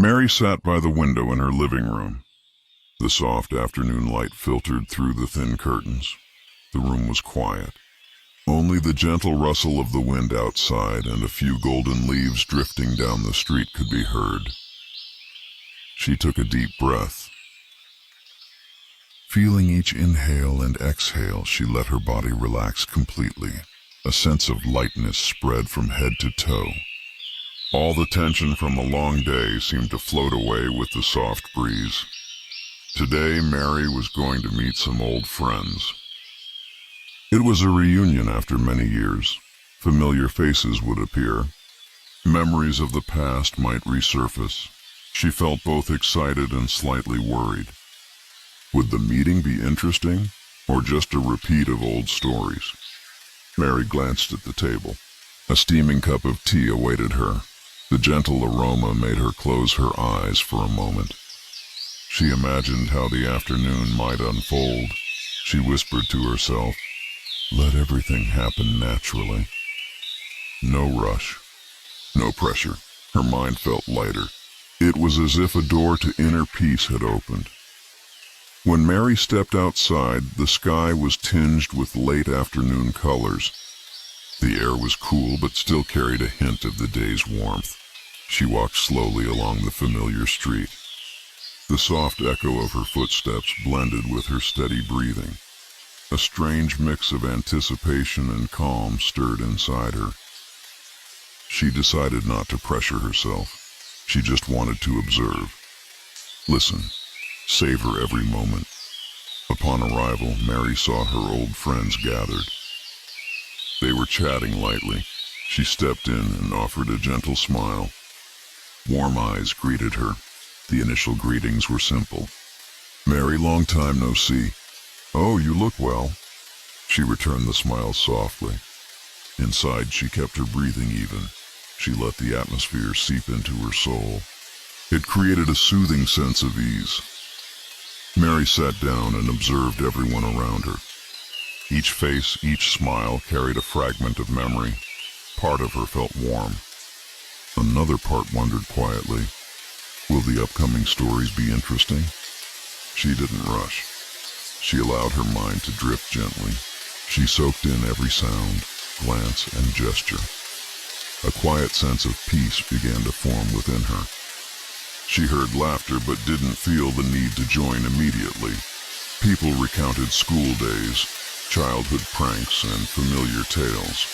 Mary sat by the window in her living room. The soft afternoon light filtered through the thin curtains. The room was quiet. Only the gentle rustle of the wind outside and a few golden leaves drifting down the street could be heard. She took a deep breath. Feeling each inhale and exhale, she let her body relax completely. A sense of lightness spread from head to toe. All the tension from a long day seemed to float away with the soft breeze. Today, Mary was going to meet some old friends. It was a reunion after many years. Familiar faces would appear. Memories of the past might resurface. She felt both excited and slightly worried. Would the meeting be interesting, or just a repeat of old stories? Mary glanced at the table. A steaming cup of tea awaited her. The gentle aroma made her close her eyes for a moment. She imagined how the afternoon might unfold. She whispered to herself, "Let everything happen naturally." No rush, no pressure. Her mind felt lighter. It was as if a door to inner peace had opened. When Mary stepped outside, the sky was tinged with late afternoon colors. The air was cool but still carried a hint of the day's warmth. She walked slowly along the familiar street. The soft echo of her footsteps blended with her steady breathing. A strange mix of anticipation and calm stirred inside her. She decided not to pressure herself. She just wanted to observe. Listen. Savor every moment. Upon arrival, Mary saw her old friends gathered. They were chatting lightly. She stepped in and offered a gentle smile. Warm eyes greeted her. The initial greetings were simple. "Mary, long time no see." "Oh, you look well." She returned the smile softly. Inside, she kept her breathing even. She let the atmosphere seep into her soul. It created a soothing sense of ease. Mary sat down and observed everyone around her. Each face, each smile carried a fragment of memory. Part of her felt warm. Another part wondered quietly, will the upcoming stories be interesting? She didn't rush. She allowed her mind to drift gently. She soaked in every sound, glance, and gesture. A quiet sense of peace began to form within her. She heard laughter but didn't feel the need to join immediately. People recounted school days, childhood pranks, and familiar tales.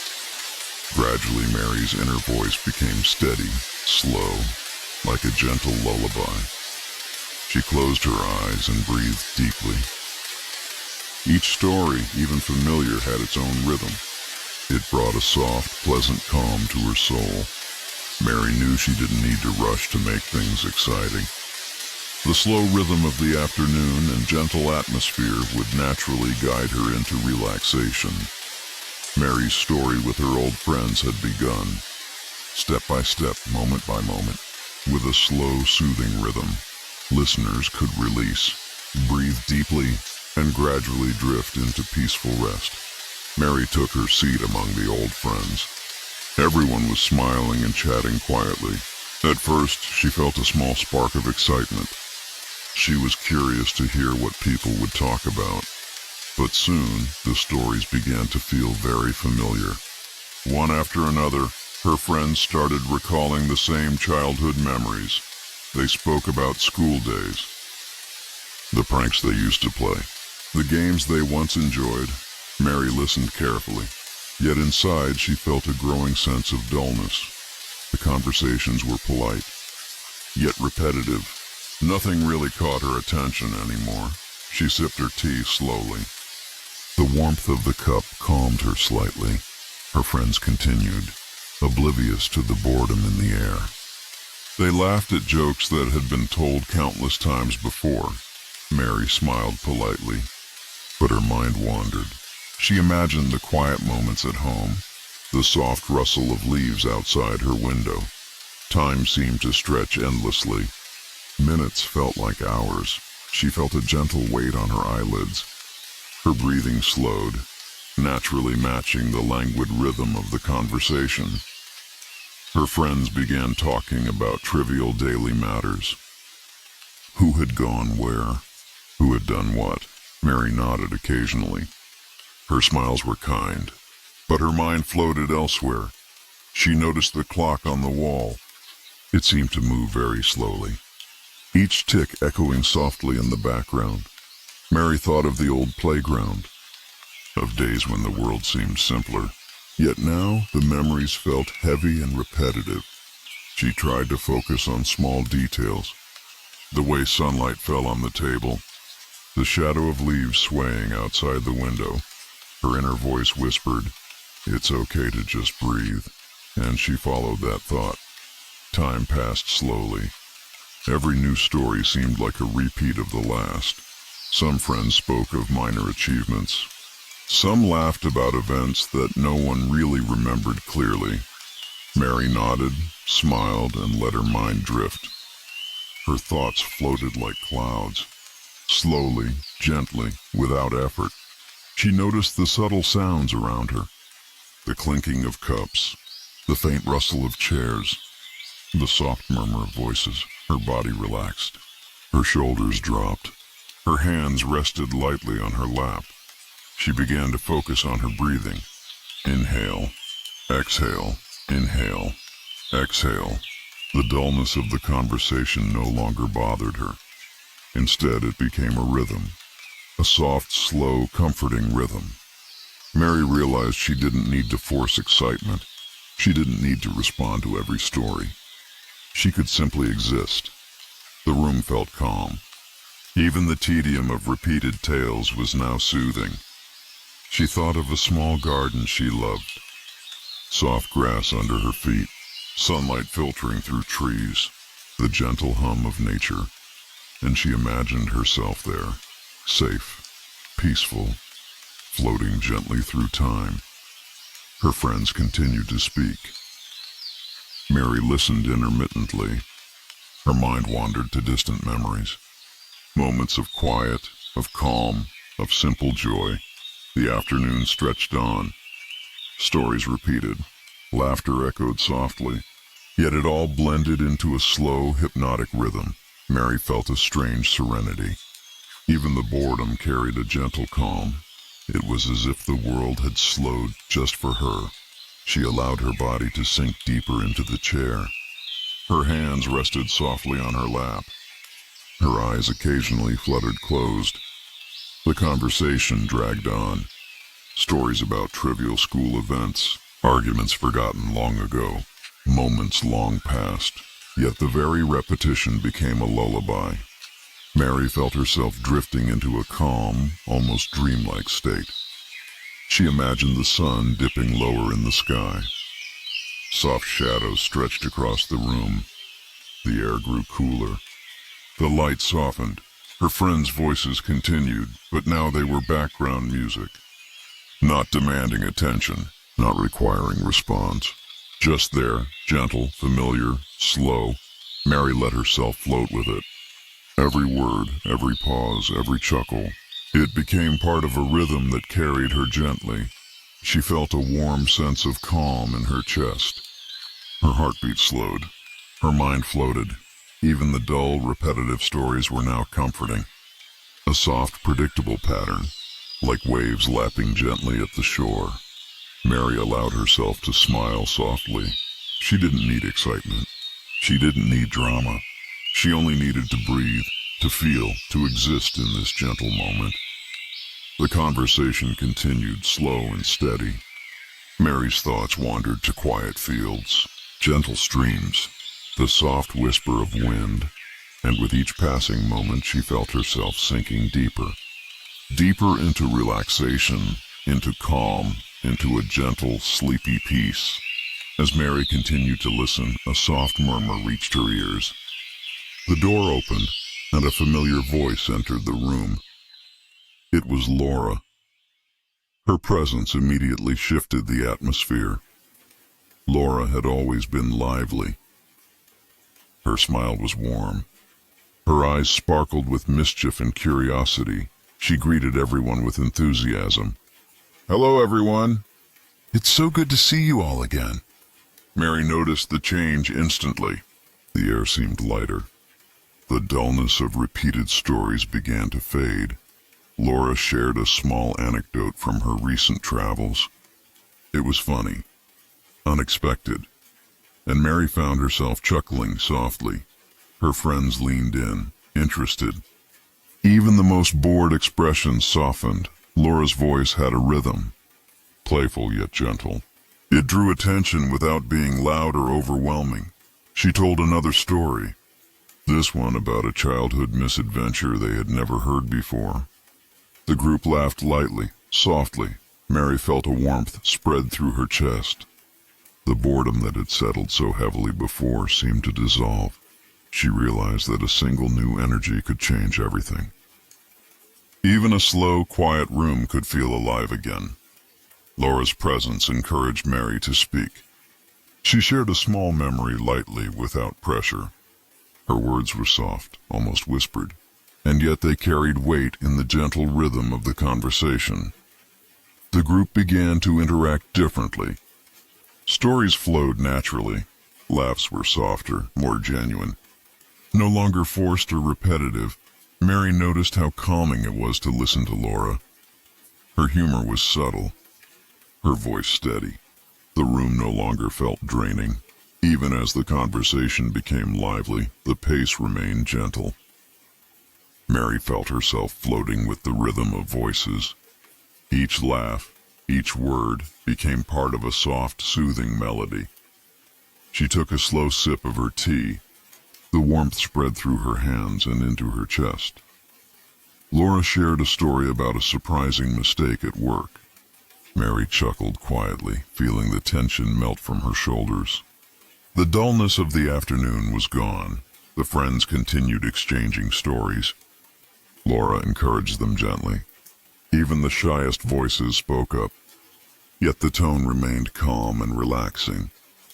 Gradually, Mary's inner voice became steady, slow, like a gentle lullaby. She closed her eyes and breathed deeply. Each story, even familiar, had its own rhythm. It brought a soft, pleasant calm to her soul. Mary knew she didn't need to rush to make things exciting. The slow rhythm of the afternoon and gentle atmosphere would naturally guide her into relaxation. Mary's story with her old friends had begun. Step by step, moment by moment, with a slow, soothing rhythm, listeners could release, breathe deeply, and gradually drift into peaceful rest. Mary took her seat among the old friends. Everyone was smiling and chatting quietly. At first, she felt a small spark of excitement. She was curious to hear what people would talk about. But soon, the stories began to feel very familiar. One after another, her friends started recalling the same childhood memories. They spoke about school days, the pranks they used to play, the games they once enjoyed. Mary listened carefully. Yet inside, she felt a growing sense of dullness. The conversations were polite, yet repetitive. Nothing really caught her attention anymore. She sipped her tea slowly. The warmth of the cup calmed her slightly. Her friends continued, oblivious to the boredom in the air. They laughed at jokes that had been told countless times before. Mary smiled politely, but her mind wandered. She imagined the quiet moments at home, the soft rustle of leaves outside her window. Time seemed to stretch endlessly. Minutes felt like hours. She felt a gentle weight on her eyelids. Her breathing slowed, naturally matching the languid rhythm of the conversation. Her friends began talking about trivial daily matters. Who had gone where? Who had done what? Mary nodded occasionally. Her smiles were kind, but her mind floated elsewhere. She noticed the clock on the wall. It seemed to move very slowly, each tick echoing softly in the background. Mary thought of the old playground, of days when the world seemed simpler. Yet now the memories felt heavy and repetitive. She tried to focus on small details, the way sunlight fell on the table, the shadow of leaves swaying outside the window. Her inner voice whispered, "It's okay to just breathe," and she followed that thought. Time passed slowly. Every new story seemed like a repeat of the last. Some friends spoke of minor achievements. Some laughed about events that no one really remembered clearly. Mary nodded, smiled, and let her mind drift. Her thoughts floated like clouds. Slowly, gently, without effort, she noticed the subtle sounds around her. The clinking of cups, the faint rustle of chairs, the soft murmur of voices. Her body relaxed. Her shoulders dropped. Her hands rested lightly on her lap. She began to focus on her breathing. Inhale, exhale, inhale, exhale. The dullness of the conversation no longer bothered her. Instead, it became a rhythm, a soft, slow, comforting rhythm. Mary realized she didn't need to force excitement. She didn't need to respond to every story. She could simply exist. The room felt calm. Even the tedium of repeated tales was now soothing. She thought of a small garden she loved. Soft grass under her feet, sunlight filtering through trees, the gentle hum of nature. And she imagined herself there, safe, peaceful, floating gently through time. Her friends continued to speak. Mary listened intermittently. Her mind wandered to distant memories. Moments of quiet, of calm, of simple joy. The afternoon stretched on. Stories repeated. Laughter echoed softly. Yet it all blended into a slow, hypnotic rhythm. Mary felt a strange serenity. Even the boredom carried a gentle calm. It was as if the world had slowed just for her. She allowed her body to sink deeper into the chair. Her hands rested softly on her lap. Her eyes occasionally fluttered closed. The conversation dragged on. Stories about trivial school events, arguments forgotten long ago, moments long past. Yet the very repetition became a lullaby. Mary felt herself drifting into a calm, almost dreamlike state. She imagined the sun dipping lower in the sky. Soft shadows stretched across the room. The air grew cooler. The light softened. Her friends' voices continued, but now they were background music. Not demanding attention, not requiring response. Just there, gentle, familiar, slow. Mary let herself float with it. Every word, every pause, every chuckle. It became part of a rhythm that carried her gently. She felt a warm sense of calm in her chest. Her heartbeat slowed. Her mind floated. Even the dull, repetitive stories were now comforting. A soft, predictable pattern, like waves lapping gently at the shore. Mary allowed herself to smile softly. She didn't need excitement. She didn't need drama. She only needed to breathe, to feel, to exist in this gentle moment. The conversation continued, slow and steady. Mary's thoughts wandered to quiet fields, gentle streams, the soft whisper of wind, and with each passing moment she felt herself sinking deeper. Deeper into relaxation, into calm, into a gentle, sleepy peace. As Mary continued to listen, a soft murmur reached her ears. The door opened, and a familiar voice entered the room. It was Laura. Her presence immediately shifted the atmosphere. Laura had always been lively. Her smile was warm. Her eyes sparkled with mischief and curiosity. She greeted everyone with enthusiasm. "Hello, everyone. It's so good to see you all again." Mary noticed the change instantly. The air seemed lighter. The dullness of repeated stories began to fade. Laura shared a small anecdote from her recent travels. It was funny, unexpected, and Mary found herself chuckling softly. Her friends leaned in, interested. Even the most bored expressions softened. Laura's voice had a rhythm, playful yet gentle. It drew attention without being loud or overwhelming. She told another story, this one about a childhood misadventure they had never heard before. The group laughed lightly, softly. Mary felt a warmth spread through her chest. The boredom that had settled so heavily before seemed to dissolve. She realized that a single new energy could change everything. Even a slow, quiet room could feel alive again. Laura's presence encouraged Mary to speak. She shared a small memory lightly, without pressure. Her words were soft, almost whispered, and yet they carried weight in the gentle rhythm of the conversation. The group began to interact differently. Stories flowed naturally. Laughs were softer, more genuine. No longer forced or repetitive, Mary noticed how calming it was to listen to Laura. Her humor was subtle, her voice steady. The room no longer felt draining. Even as the conversation became lively, the pace remained gentle. Mary felt herself floating with the rhythm of voices. Each laugh, each word, became part of a soft, soothing melody. She took a slow sip of her tea. The warmth spread through her hands and into her chest. Laura shared a story about a surprising mistake at work. Mary chuckled quietly, feeling the tension melt from her shoulders. The dullness of the afternoon was gone. The friends continued exchanging stories. Laura encouraged them gently. Even the shyest voices spoke up. Yet the tone remained calm and relaxing.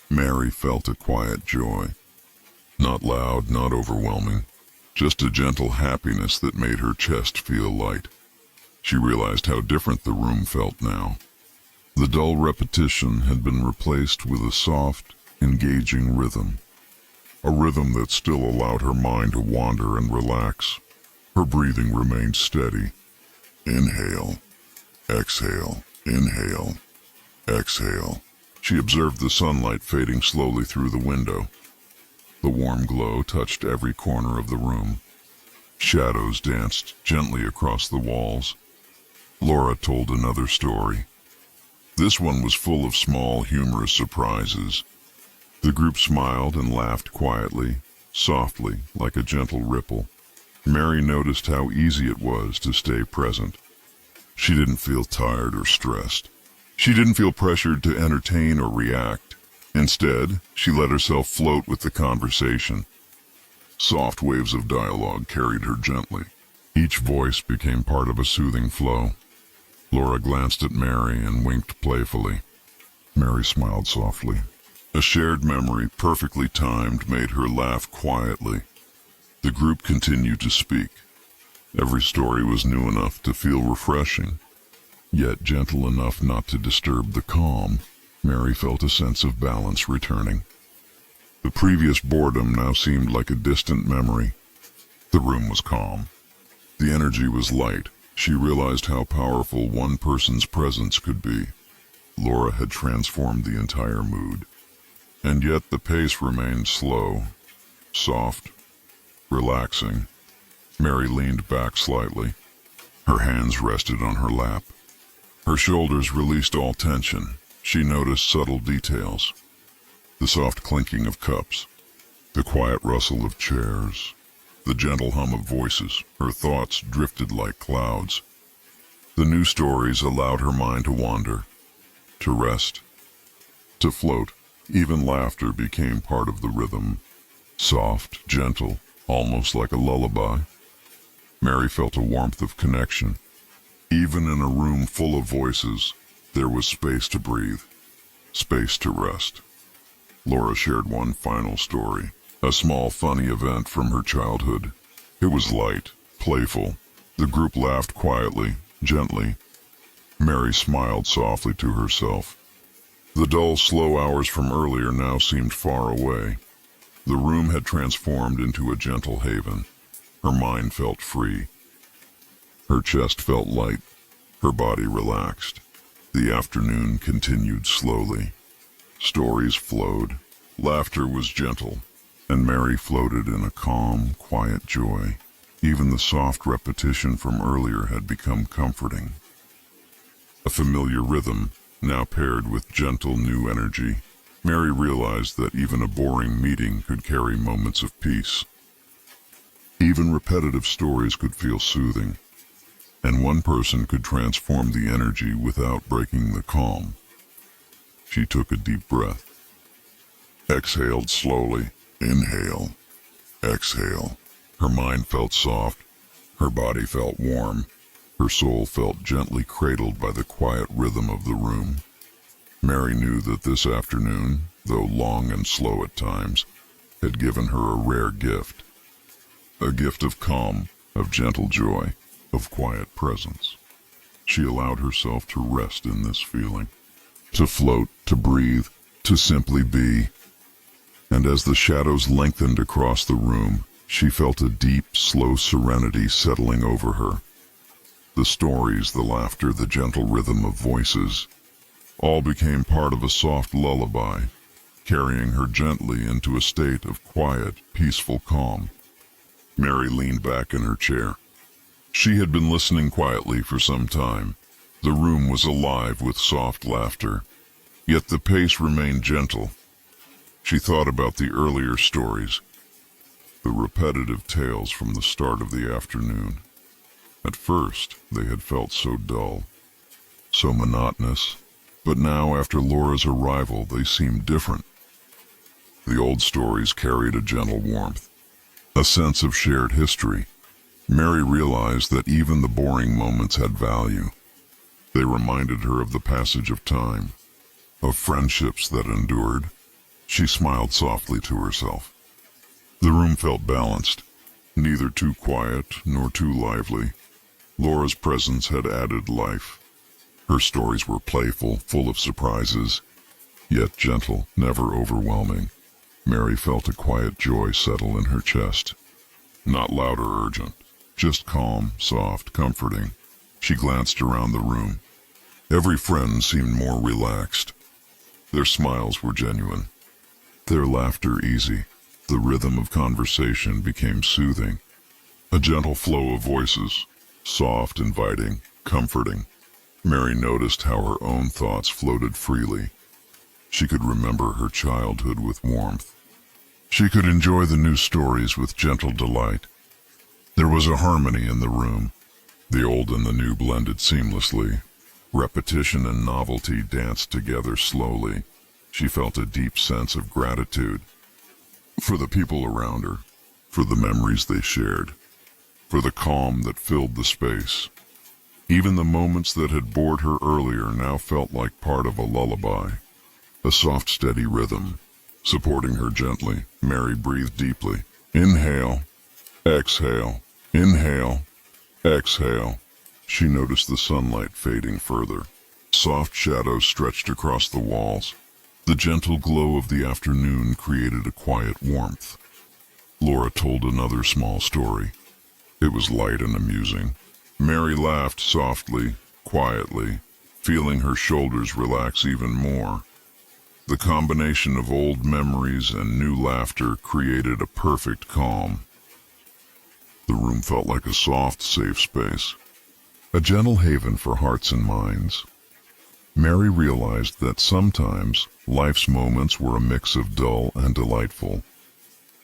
Mary felt a quiet joy. Not loud, not overwhelming. Just a gentle happiness that made her chest feel light. She realized how different the room felt now. The dull repetition had been replaced with a soft, engaging rhythm. A rhythm that still allowed her mind to wander and relax. Her breathing remained steady. Inhale, exhale, inhale, exhale. She observed the sunlight fading slowly through the window. The warm glow touched every corner of the room. Shadows danced gently across the walls. Laura told another story. This one was full of small, humorous surprises. The group smiled and laughed quietly, softly, like a gentle ripple. Mary noticed how easy it was to stay present. She didn't feel tired or stressed. She didn't feel pressured to entertain or react. Instead, she let herself float with the conversation. Soft waves of dialogue carried her gently. Each voice became part of a soothing flow. Laura glanced at Mary and winked playfully. Mary smiled softly. A shared memory, perfectly timed, made her laugh quietly. The group continued to speak. Every story was new enough to feel refreshing, yet gentle enough not to disturb the calm. Mary felt a sense of balance returning. The previous boredom now seemed like a distant memory. The room was calm. The energy was light. She realized how powerful one person's presence could be. Laura had transformed the entire mood. And yet the pace remained slow, soft, relaxing. Mary leaned back slightly. Her hands rested on her lap. Her shoulders released all tension. She noticed subtle details. The soft clinking of cups, the quiet rustle of chairs, the gentle hum of voices. Her thoughts drifted like clouds. The new stories allowed her mind to wander, to rest, to float. Even laughter became part of the rhythm. Soft, gentle, almost like a lullaby. Mary felt a warmth of connection. Even in a room full of voices, there was space to breathe, space to rest. Laura shared one final story, a small funny event from her childhood. It was light, playful. The group laughed quietly, gently. Mary smiled softly to herself. The dull, slow hours from earlier now seemed far away. The room had transformed into a gentle haven. Her mind felt free. Her chest felt light. Her body relaxed. The afternoon continued slowly. Stories flowed. Laughter was gentle, and Mary floated in a calm, quiet joy. Even the soft repetition from earlier had become comforting. A familiar rhythm, now paired with gentle new energy. Mary realized that even a boring meeting could carry moments of peace. Even repetitive stories could feel soothing, and one person could transform the energy without breaking the calm. She took a deep breath. Exhaled slowly. Inhale. Exhale. Her mind felt soft. Her body felt warm. Her soul felt gently cradled by the quiet rhythm of the room. Mary knew that this afternoon, though long and slow at times, had given her a rare gift. A gift of calm, of gentle joy, of quiet presence. She allowed herself to rest in this feeling, to float, to breathe, to simply be. And as the shadows lengthened across the room, she felt a deep, slow serenity settling over her. The stories, the laughter, the gentle rhythm of voices, all became part of a soft lullaby, carrying her gently into a state of quiet, peaceful calm. Mary leaned back in her chair. She had been listening quietly for some time. The room was alive with soft laughter, yet the pace remained gentle. She thought about the earlier stories, the repetitive tales from the start of the afternoon. At first, they had felt so dull, so monotonous, but now, after Laura's arrival, they seemed different. The old stories carried a gentle warmth, a sense of shared history. Mary realized that even the boring moments had value. They reminded her of the passage of time, of friendships that endured. She smiled softly to herself. The room felt balanced, neither too quiet nor too lively. Laura's presence had added life. Her stories were playful, full of surprises, yet gentle, never overwhelming. Mary felt a quiet joy settle in her chest. Not loud or urgent, just calm, soft, comforting. She glanced around the room. Every friend seemed more relaxed. Their smiles were genuine, their laughter easy. The rhythm of conversation became soothing. A gentle flow of voices, soft, inviting, comforting. Mary noticed how her own thoughts floated freely. She could remember her childhood with warmth. She could enjoy the new stories with gentle delight. There was a harmony in the room. The old and the new blended seamlessly. Repetition and novelty danced together slowly. She felt a deep sense of gratitude for the people around her, for the memories they shared, for the calm that filled the space. Even the moments that had bored her earlier now felt like part of a lullaby, a soft, steady rhythm, supporting her gently. Mary breathed deeply. Inhale, exhale, inhale, exhale. She noticed the sunlight fading further. Soft shadows stretched across the walls. The gentle glow of the afternoon created a quiet warmth. Laura told another small story. It was light and amusing. Mary laughed softly, quietly, feeling her shoulders relax even more. The combination of old memories and new laughter created a perfect calm. The room felt like a soft, safe space, a gentle haven for hearts and minds. Mary realized that sometimes life's moments were a mix of dull and delightful.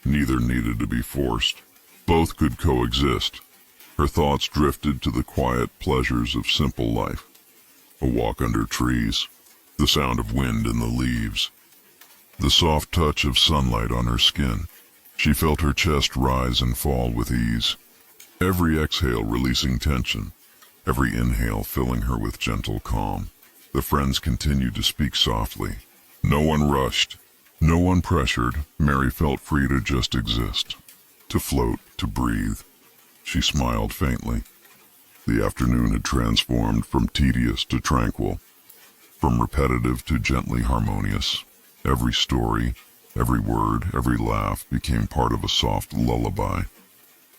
Neither needed to be forced. Both could coexist. Her thoughts drifted to the quiet pleasures of simple life. A walk under trees, the sound of wind in the leaves, the soft touch of sunlight on her skin. She felt her chest rise and fall with ease, every exhale releasing tension, every inhale filling her with gentle calm. The friends continued to speak softly. No one rushed, no one pressured. Mary felt free to just exist, to float, to breathe. She smiled faintly. The afternoon had transformed from tedious to tranquil. from repetitive to gently harmonious. Every story, every word, every laugh became part of a soft lullaby.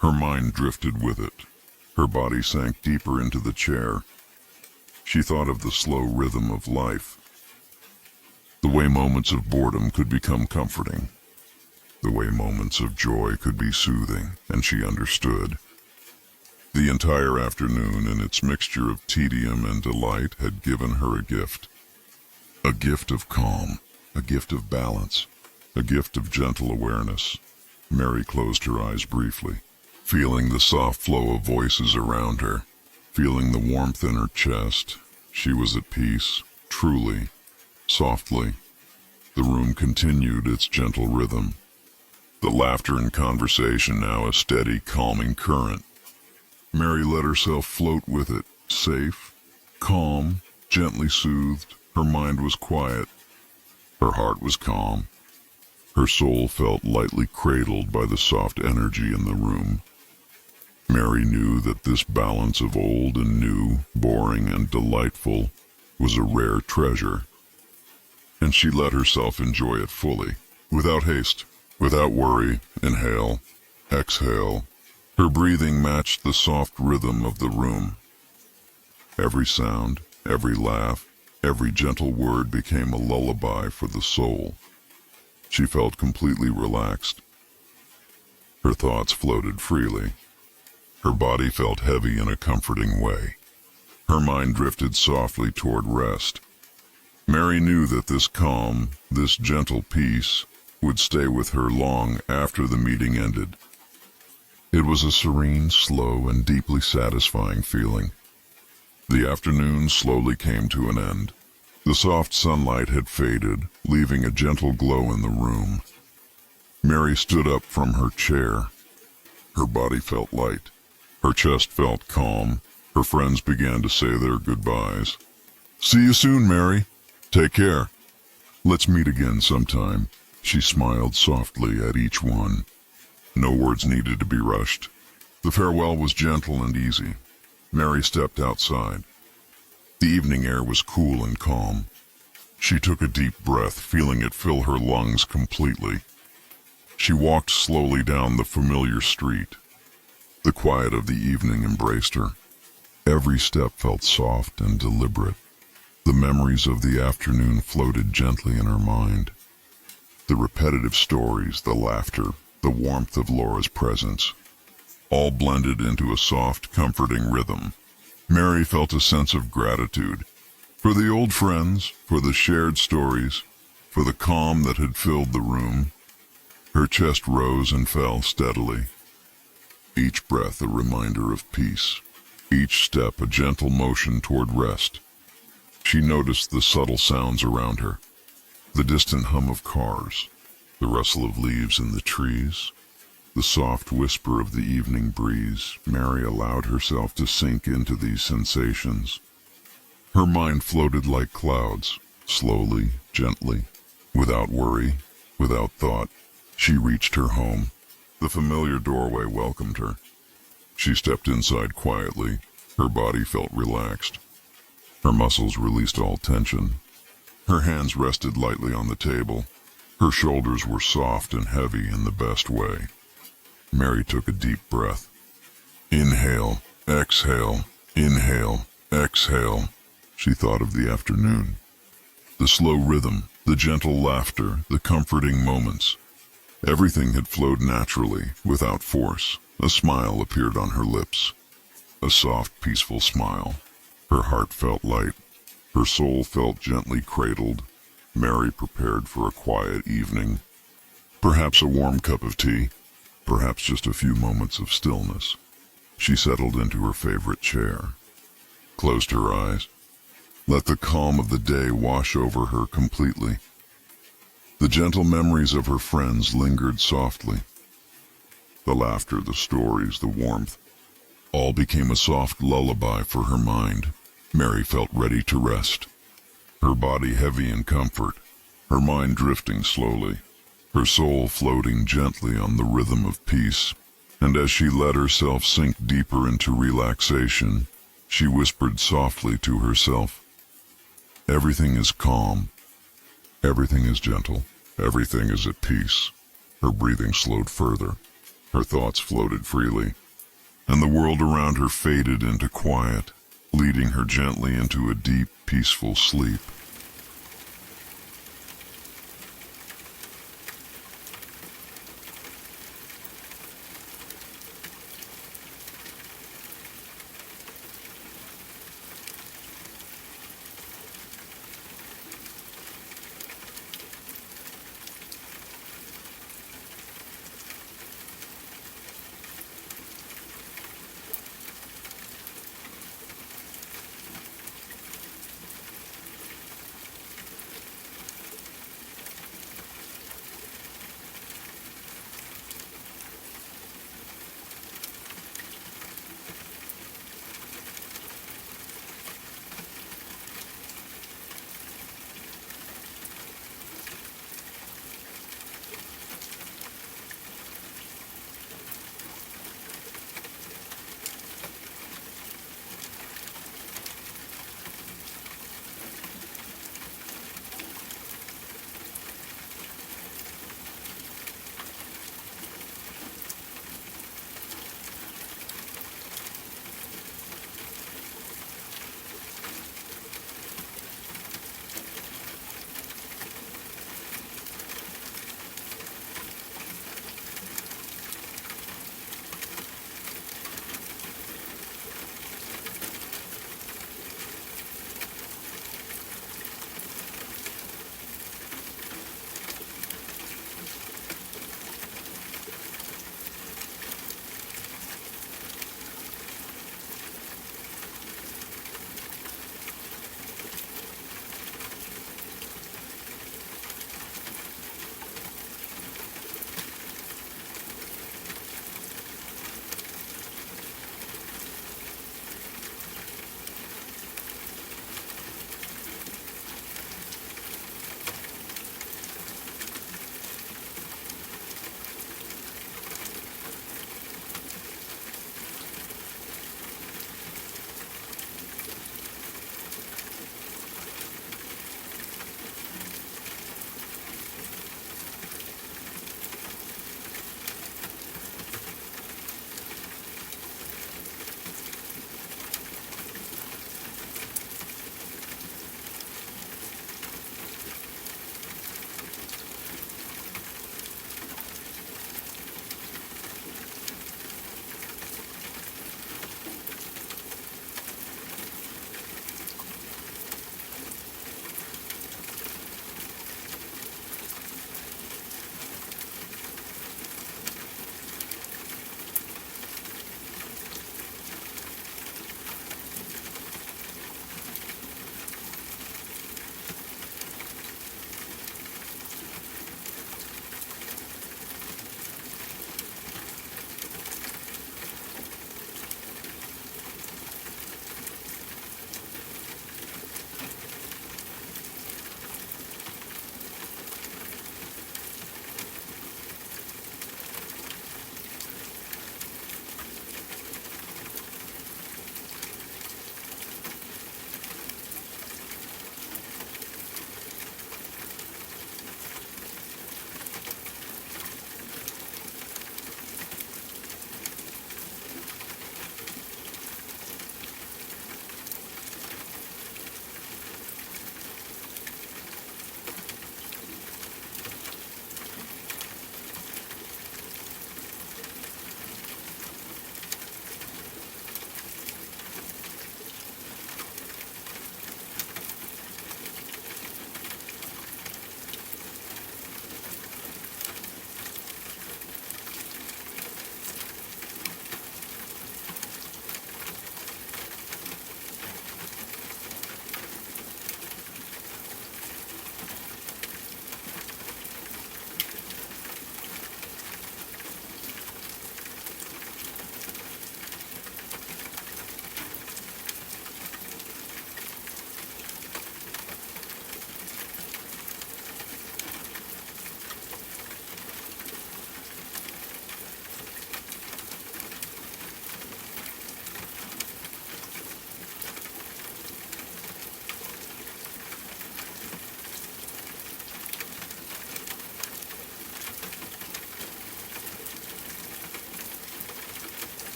Her mind drifted with it. Her body sank deeper into the chair. She thought of the slow rhythm of life, the way moments of boredom could become comforting, the way moments of joy could be soothing, and she understood. The entire afternoon, in its mixture of tedium and delight, had given her a gift. A gift of calm, a gift of balance, a gift of gentle awareness. Mary closed her eyes briefly, feeling the soft flow of voices around her, feeling the warmth in her chest. She was at peace, truly, softly. The room continued its gentle rhythm, the laughter and conversation now a steady, calming current. Mary let herself float with it, safe, calm, gently soothed. Her mind was quiet. Her heart was calm. Her soul felt lightly cradled by the soft energy in the room. Mary knew that this balance of old and new, boring and delightful, was a rare treasure, and she let herself enjoy it fully, without haste, without worry. Inhale, exhale. Her breathing matched the soft rhythm of the room. Every sound, every laugh, every gentle word became a lullaby for the soul. She felt completely relaxed. Her thoughts floated freely. Her body felt heavy in a comforting way. Her mind drifted softly toward rest. Mary knew that this calm, this gentle peace, would stay with her long after the meeting ended. It was a serene, slow, and deeply satisfying feeling. The afternoon slowly came to an end. The soft sunlight had faded, leaving a gentle glow in the room. Mary stood up from her chair. Her body felt light. Her chest felt calm. Her friends began to say their goodbyes. "See you soon, Mary. Take care. Let's meet again sometime." She smiled softly at each one. No words needed to be rushed. The farewell was gentle and easy. Mary stepped outside. The evening air was cool and calm. She took a deep breath, feeling it fill her lungs completely. She walked slowly down the familiar street. The quiet of the evening embraced her. Every step felt soft and deliberate. The memories of the afternoon floated gently in her mind. The repetitive stories, the laughter, the warmth of Laura's presence, all blended into a soft, comforting rhythm. Mary felt a sense of gratitude for the old friends, for the shared stories, for the calm that had filled the room. Her chest rose and fell steadily, each breath a reminder of peace, each step a gentle motion toward rest. She noticed the subtle sounds around her, the distant hum of cars, the rustle of leaves in the trees, the soft whisper of the evening breeze. Mary allowed herself to sink into these sensations. Her mind floated like clouds, slowly, gently, without worry, without thought. She reached her home. The familiar doorway welcomed her. She stepped inside quietly. Her body felt relaxed. Her muscles released all tension. Her hands rested lightly on the table. Her shoulders were soft and heavy in the best way. Mary took a deep breath. Inhale, exhale, inhale, exhale. She thought of the afternoon, the slow rhythm, the gentle laughter, the comforting moments. Everything had flowed naturally, without force. A smile appeared on her lips, a soft, peaceful smile. Her heart felt light. Her soul felt gently cradled. Mary prepared for a quiet evening. Perhaps a warm cup of tea, perhaps just a few moments of stillness. She settled into her favorite chair, closed her eyes, let the calm of the day wash over her completely. The gentle memories of her friends lingered softly. The laughter, the stories, the warmth, all became a soft lullaby for her mind. Mary felt ready to rest, her body heavy in comfort, her mind drifting slowly, her soul floating gently on the rhythm of peace. And as she let herself sink deeper into relaxation, she whispered softly to herself, Everything is calm. Everything is gentle. Everything is at peace. Her breathing slowed further. Her thoughts floated freely, and the world around her faded into quiet, leading her gently into a deep, peaceful sleep.